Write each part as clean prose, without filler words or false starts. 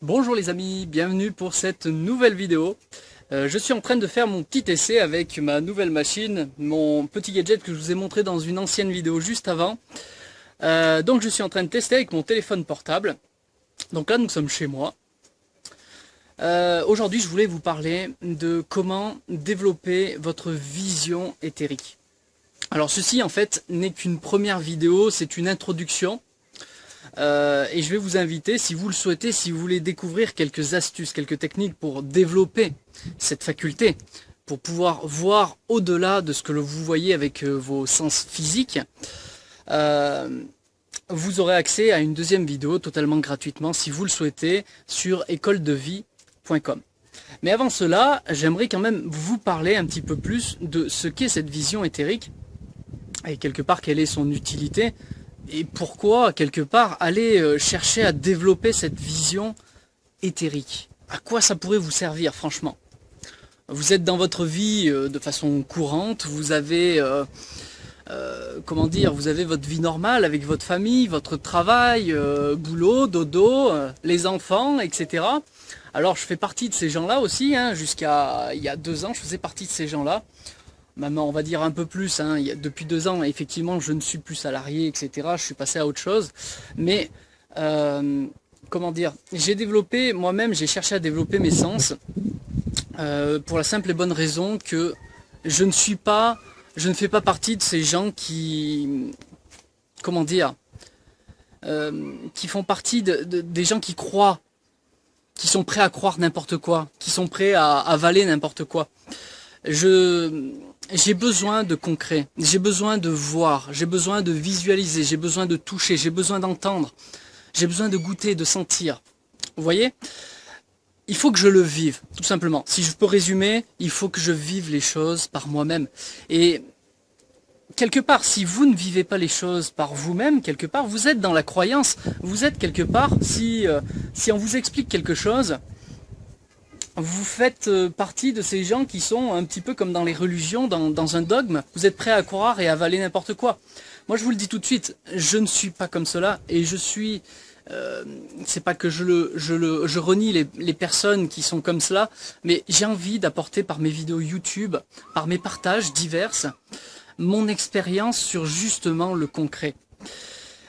Bonjour les amis, bienvenue pour cette nouvelle vidéo. Je suis en train de faire mon petit essai avec ma nouvelle machine, mon petit gadget que je vous ai montré dans une ancienne vidéo juste avant. Donc je suis en train de tester avec mon téléphone portable. Donc là nous sommes chez moi. Aujourd'hui je voulais vous parler de comment développer votre vision éthérique. Alors ceci en fait n'est qu'une première vidéo, c'est une introduction. Et je vais vous inviter, si vous le souhaitez, si vous voulez découvrir quelques astuces, quelques techniques pour développer cette faculté, pour pouvoir voir au-delà de ce que vous voyez avec vos sens physiques, vous aurez accès à une deuxième vidéo totalement gratuitement, si vous le souhaitez, sur écoledevie.com. Mais avant cela, j'aimerais quand même vous parler un petit peu plus de ce qu'est cette vision éthérique, et quelque part quelle est son utilité, et pourquoi, quelque part, aller chercher à développer cette vision éthérique. À quoi ça pourrait vous servir, franchement? Vous êtes dans votre vie de façon courante, vous avez, comment dire, vous avez votre vie normale avec votre famille, votre travail, boulot, dodo, les enfants, etc. Alors, je fais partie de ces gens-là aussi, hein, jusqu'à il y a 2 ans, je faisais partie de ces gens-là. Maintenant, on va dire un peu plus, hein, depuis 2 ans, effectivement, je ne suis plus salarié, etc. Je suis passé à autre chose. Mais, comment dire, j'ai développé, moi-même, j'ai cherché à développer mes sens pour la simple et bonne raison que je ne fais pas partie de ces gens qui, comment dire, qui font partie des gens qui croient, qui sont prêts à croire n'importe quoi, qui sont prêts à avaler n'importe quoi. J'ai besoin de concret, j'ai besoin de voir, j'ai besoin de visualiser, j'ai besoin de toucher, j'ai besoin d'entendre, j'ai besoin de goûter, de sentir. Vous voyez? Il faut que je le vive, tout simplement. Si je peux résumer, il faut que je vive les choses par moi-même. Et quelque part, si vous ne vivez pas les choses par vous-même, quelque part, vous êtes dans la croyance, vous êtes quelque part, si on vous explique quelque chose, vous faites partie de ces gens qui sont un petit peu comme dans les religions, dans un dogme. Vous êtes prêts à croire et à avaler n'importe quoi. Moi, je vous le dis tout de suite, je ne suis pas comme cela. Et je suis... c'est pas que je renie les personnes qui sont comme cela, mais j'ai envie d'apporter par mes vidéos YouTube, par mes partages divers, mon expérience sur justement le concret.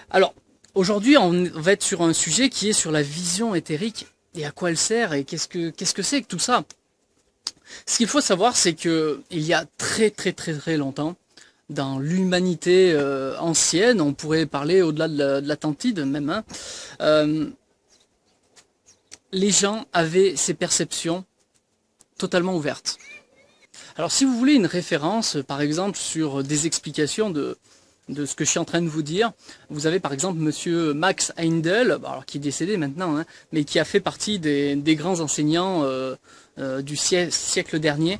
Alors, aujourd'hui, on va être sur un sujet qui est sur la vision éthérique. Et à quoi elle sert et qu'est-ce que c'est que tout ça? Ce qu'il faut savoir, c'est que il y a très longtemps, dans l'humanité ancienne, on pourrait parler au-delà de l'Atlantide même, hein, les gens avaient ces perceptions totalement ouvertes. Alors si vous voulez une référence, par exemple, sur des explications de ce que je suis en train de vous dire, vous avez par exemple monsieur Max Heindel, alors qui est décédé maintenant, hein, mais qui a fait partie des grands enseignants du siècle dernier.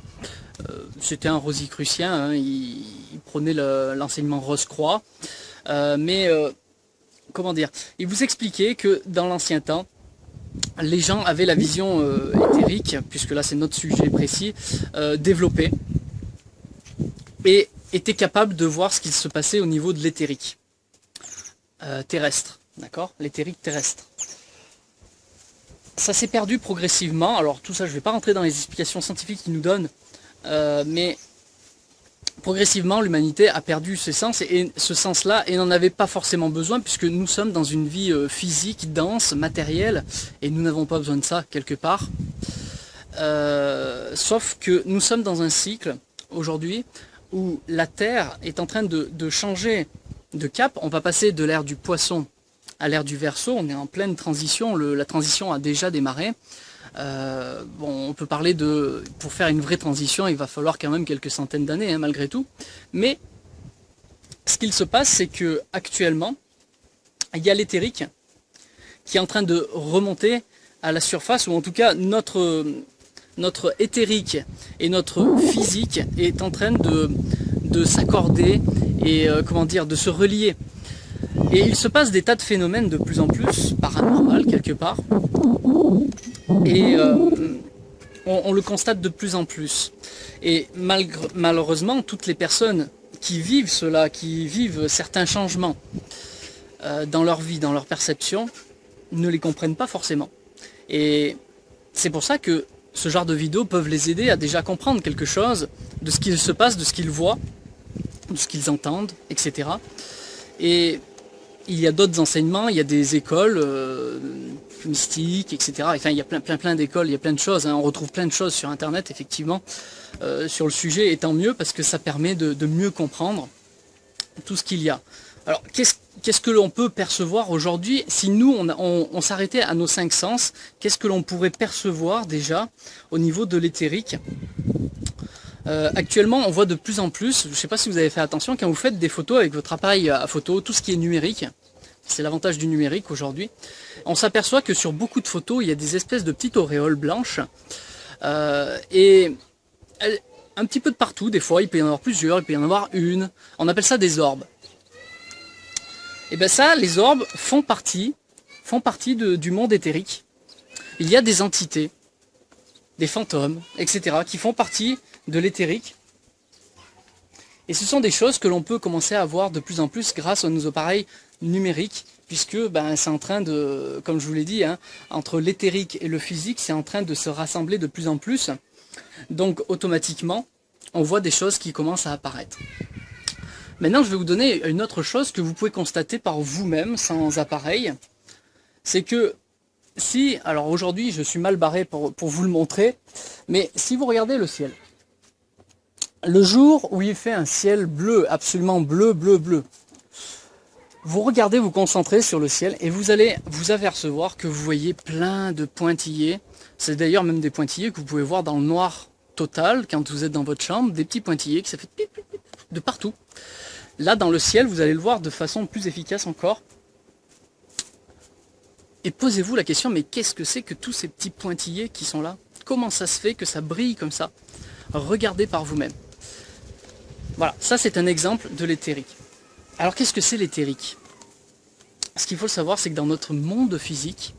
C'était un rosicrucien, hein, il prenait l'enseignement Rose-Croix, mais comment dire, il vous expliquait que dans l'ancien temps, les gens avaient la vision éthérique, puisque là c'est notre sujet précis, développée, et était capable de voir ce qui se passait au niveau de l'éthérique terrestre, d'accord, l'éthérique terrestre. Ça s'est perdu progressivement, alors tout ça je ne vais pas rentrer dans les explications scientifiques qu'ils nous donnent, mais progressivement l'humanité a perdu ce sens-là et n'en avait pas forcément besoin puisque nous sommes dans une vie physique, dense, matérielle, et nous n'avons pas besoin de ça quelque part. Sauf que nous sommes dans un cycle aujourd'hui où la Terre est en train de changer de cap. On va passer de l'ère du poisson à l'ère du Verseau. On est en pleine transition, la transition a déjà démarré. Bon, on peut parler pour faire une vraie transition, il va falloir quand même quelques centaines d'années, hein, malgré tout. Mais ce qu'il se passe, c'est que actuellement, il y a l'éthérique qui est en train de remonter à la surface, ou en tout cas notre éthérique et notre physique est en train de s'accorder et comment dire, de se relier. Et il se passe des tas de phénomènes de plus en plus paranormal quelque part, et on le constate de plus en plus. Et malheureusement, toutes les personnes qui vivent cela, qui vivent certains changements dans leur vie, dans leur perception, ne les comprennent pas forcément. Et c'est pour ça que ce genre de vidéos peuvent les aider à déjà comprendre quelque chose de ce qu'il se passe, de ce qu'ils voient, de ce qu'ils entendent, etc. Et il y a d'autres enseignements, il y a des écoles mystiques, etc. Enfin, il y a plein d'écoles, il y a plein de choses. On retrouve plein de choses sur Internet, effectivement, sur le sujet, et tant mieux, parce que ça permet de mieux comprendre tout ce qu'il y a. Alors, qu'est-ce que l'on peut percevoir aujourd'hui? Si nous, on s'arrêtait à nos 5 sens, qu'est-ce que l'on pourrait percevoir déjà au niveau de l'éthérique? Actuellement, on voit de plus en plus, je ne sais pas si vous avez fait attention, quand vous faites des photos avec votre appareil à photo, tout ce qui est numérique, c'est l'avantage du numérique aujourd'hui, on s'aperçoit que sur beaucoup de photos, il y a des espèces de petites auréoles blanches, et un petit peu de partout, des fois, il peut y en avoir plusieurs, il peut y en avoir une, on appelle ça des orbes. Et bien ça, les orbes font partie du monde éthérique. Il y a des entités, des fantômes, etc., qui font partie de l'éthérique. Et ce sont des choses que l'on peut commencer à voir de plus en plus grâce à nos appareils numériques, puisque c'est en train de, comme je vous l'ai dit, entre l'éthérique et le physique, c'est en train de se rassembler de plus en plus. Donc automatiquement, on voit des choses qui commencent à apparaître. Maintenant, je vais vous donner une autre chose que vous pouvez constater par vous-même, sans appareil. C'est que si, alors aujourd'hui je suis mal barré pour vous le montrer, mais si vous regardez le ciel, le jour où il fait un ciel bleu, absolument bleu, bleu, bleu, vous regardez, vous concentrez sur le ciel et vous allez vous apercevoir que vous voyez plein de pointillés. C'est d'ailleurs même des pointillés que vous pouvez voir dans le noir total quand vous êtes dans votre chambre, des petits pointillés qui ça fait pip, pip, pip, de partout. Là dans le ciel, vous allez le voir de façon plus efficace encore. Et posez-vous la question, mais qu'est-ce que c'est que tous ces petits pointillés qui sont là? Comment ça se fait que ça brille comme ça? Regardez par vous-même. Voilà, ça c'est un exemple de l'éthérique. Alors qu'est-ce que c'est l'éthérique? Ce qu'il faut savoir, c'est que dans notre monde physique,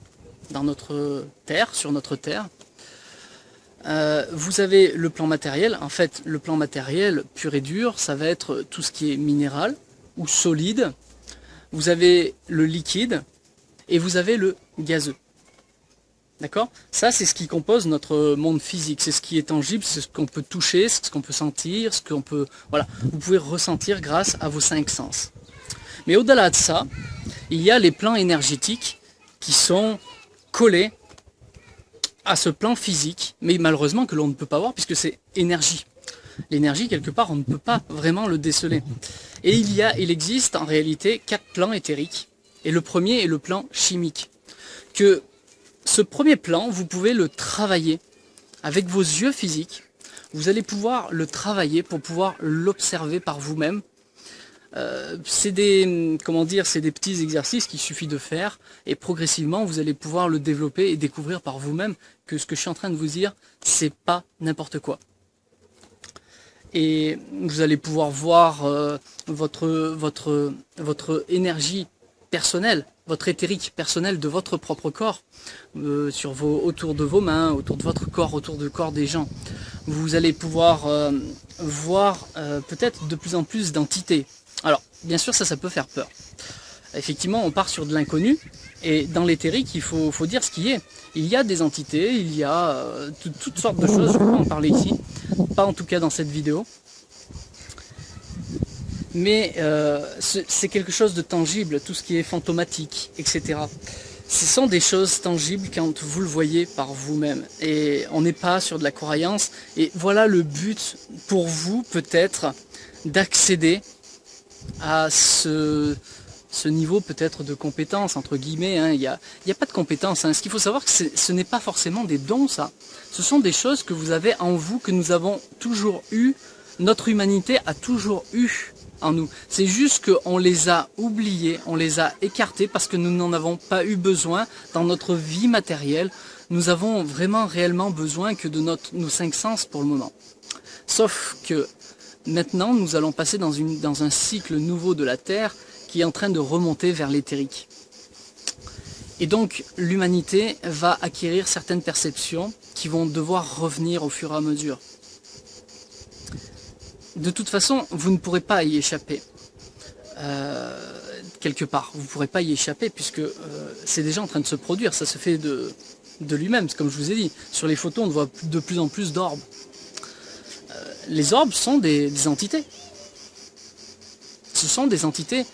dans notre terre, sur notre terre, vous avez le plan matériel. En fait, le plan matériel pur et dur, ça va être tout ce qui est minéral ou solide. Vous avez le liquide et vous avez le gazeux. D'accord? Ça, c'est ce qui compose notre monde physique. C'est ce qui est tangible, c'est ce qu'on peut toucher, c'est ce qu'on peut sentir, ce qu'on peut... Voilà, vous pouvez ressentir grâce à vos 5 sens. Mais au-delà de ça, il y a les plans énergétiques qui sont collés à ce plan physique, mais malheureusement que l'on ne peut pas voir puisque c'est énergie. L'énergie, quelque part, on ne peut pas vraiment le déceler. Et il existe en réalité 4 plans éthériques. Et le premier est le plan chimique. Que ce premier plan, vous pouvez le travailler avec vos yeux physiques. Vous allez pouvoir le travailler pour pouvoir l'observer par vous-même. C'est des petits exercices qu'il suffit de faire et progressivement vous allez pouvoir le développer et découvrir par vous-même que ce que je suis en train de vous dire, c'est pas n'importe quoi. Et vous allez pouvoir voir votre énergie personnelle, votre éthérique personnel de votre propre corps, autour de vos mains, autour de votre corps, autour du corps des gens. Vous allez pouvoir voir peut-être de plus en plus d'entités. Alors, bien sûr, ça peut faire peur. Effectivement, on part sur de l'inconnu, et dans l'éthérique, il faut dire ce qui est. Il y a des entités, il y a toutes sortes de choses, je ne vais pas en parler ici, pas en tout cas dans cette vidéo. Mais c'est quelque chose de tangible, tout ce qui est fantomatique, etc. Ce sont des choses tangibles quand vous le voyez par vous-même. Et on n'est pas sur de la croyance. Et voilà le but pour vous, peut-être, d'accéder à ce niveau peut-être de compétence, entre guillemets. Il n'y a pas de compétence. Ce qu'il faut savoir, c'est que ce n'est pas forcément des dons, ça. Ce sont des choses que vous avez en vous, que nous avons toujours eu. Notre humanité a toujours eu en nous. C'est juste qu'on les a oubliés, on les a écartés parce que nous n'en avons pas eu besoin dans notre vie matérielle. Nous avons vraiment réellement besoin que de nos 5 sens pour le moment. Sauf que maintenant, nous allons passer dans un cycle nouveau de la Terre qui est en train de remonter vers l'éthérique. Et donc, l'humanité va acquérir certaines perceptions qui vont devoir revenir au fur et à mesure. De toute façon, vous ne pourrez pas y échapper. Quelque part, vous ne pourrez pas y échapper puisque c'est déjà en train de se produire. Ça se fait de lui-même, comme je vous ai dit. Sur les photos, on voit de plus en plus d'orbes. Les orbes sont des entités. Ce sont des entités,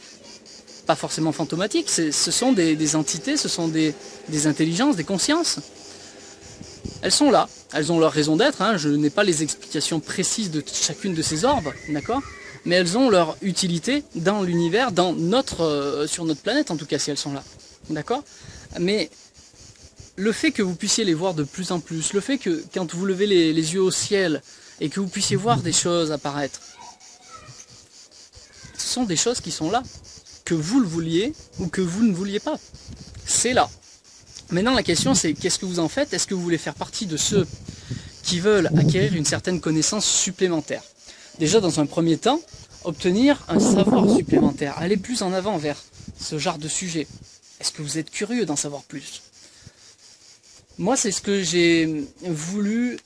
pas forcément fantomatiques, ce sont des entités, ce sont des intelligences, des consciences. Elles sont là, elles ont leur raison d'être, hein. Je n'ai pas les explications précises de chacune de ces orbes, d'accord ? Mais elles ont leur utilité dans l'univers, sur notre planète en tout cas, si elles sont là, d'accord ? Mais le fait que vous puissiez les voir de plus en plus, le fait que quand vous levez les yeux au ciel et que vous puissiez voir des choses apparaître, ce sont des choses qui sont là, que vous le vouliez ou que vous ne vouliez pas. C'est là. Maintenant la question c'est qu'est-ce que vous en faites? Est-ce que vous voulez faire partie de ceux qui veulent acquérir une certaine connaissance supplémentaire? Déjà dans un premier temps, obtenir un savoir supplémentaire, aller plus en avant vers ce genre de sujet. Est-ce que vous êtes curieux d'en savoir plus? Moi c'est ce que j'ai voulu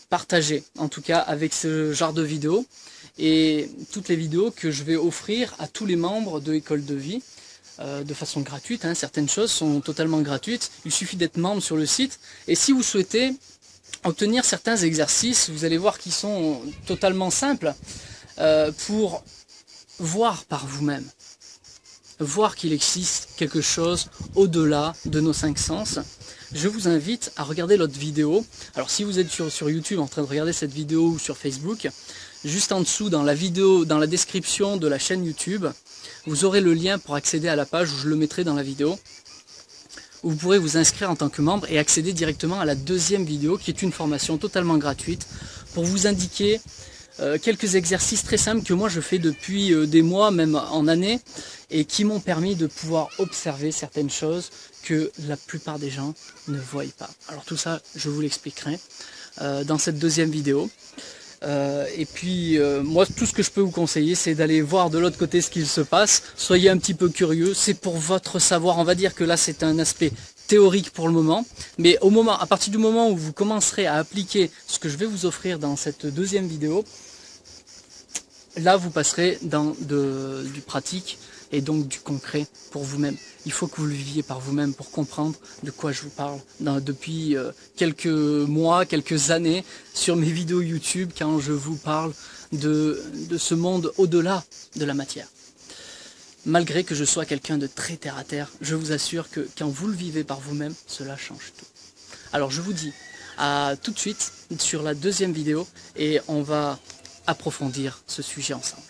partager, en tout cas avec ce genre de vidéos, et toutes les vidéos que je vais offrir à tous les membres de École de Vie, de façon gratuite, hein. Certaines choses sont totalement gratuites, il suffit d'être membre sur le site, et si vous souhaitez obtenir certains exercices, vous allez voir qu'ils sont totalement simples, pour voir par vous-même, voir qu'il existe quelque chose au-delà de nos 5 sens. Je vous invite à regarder l'autre vidéo. Alors si vous êtes sur YouTube en train de regarder cette vidéo ou sur Facebook, juste en dessous dans la vidéo, dans la description de la chaîne YouTube, vous aurez le lien pour accéder à la page, où je le mettrai dans la vidéo, où vous pourrez vous inscrire en tant que membre et accéder directement à la deuxième vidéo qui est une formation totalement gratuite pour vous indiquer quelques exercices très simples que moi je fais depuis des mois, même en années, et qui m'ont permis de pouvoir observer certaines choses que la plupart des gens ne voient pas. Alors tout ça, je vous l'expliquerai dans cette deuxième vidéo. Et puis moi tout ce que je peux vous conseiller c'est d'aller voir de l'autre côté ce qu'il se passe, soyez un petit peu curieux, c'est pour votre savoir, on va dire que là c'est un aspect théorique pour le moment, mais à partir du moment où vous commencerez à appliquer ce que je vais vous offrir dans cette deuxième vidéo, là vous passerez dans du pratique et donc du concret pour vous-même. Il faut que vous le viviez par vous-même pour comprendre de quoi je vous parle depuis quelques mois, quelques années sur mes vidéos YouTube quand je vous parle de ce monde au-delà de la matière. Malgré que je sois quelqu'un de très terre à terre, je vous assure que quand vous le vivez par vous-même, cela change tout. Alors je vous dis à tout de suite sur la deuxième vidéo et on va approfondir ce sujet ensemble.